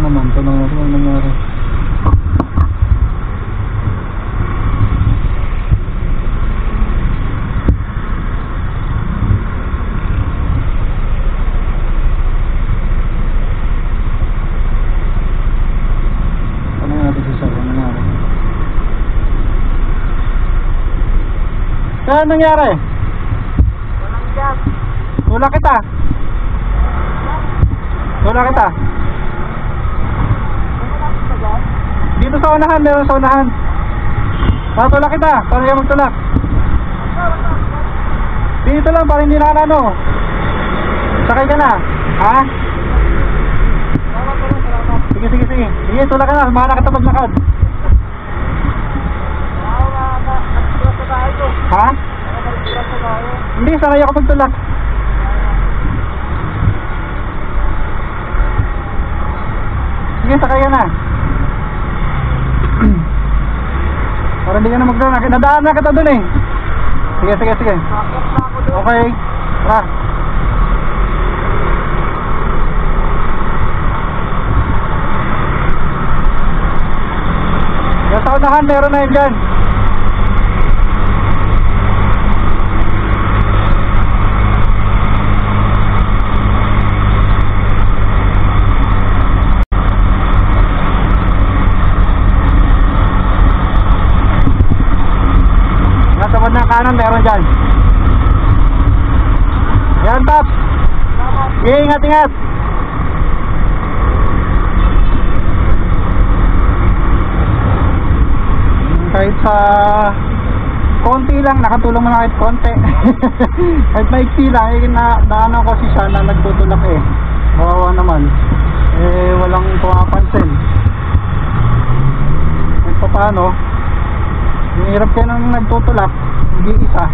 naman. Tanong natin ang nangyari. Tanong natin si Sir ang nangyari. Kaya anong nangyari? Walang gas. Tula kita. Tula kita. Dito sa unahan, meron sa unahan. Patulak kita, para kayo magtulak. Dito lang, para hindi na ano. Sakay ka na. Ha? Sige, sige, sige. Sige, tulak ka na, mga nakatabag na kad. Ha? Hindi, sakay ako magtulak. Sige, sakay ka na. Para hindi ka na magdaan. Nadaan na kita dun eh. Sige, sige, sige. Okay. Tara. Yung sa unahan, meron na yun dyan. Na kanan meron dyan. Yan, Tap. Okay, ingat, ingat. Kahit sa konti lang, nakatulong na kahit konti. Kahit maiksi lang, naano kasi siya na nagtutulak eh. Kawawa naman. Eh, walang pumapansin. Kahit pa paano, yung hirap kayo nang nagtutulak, hindi isa.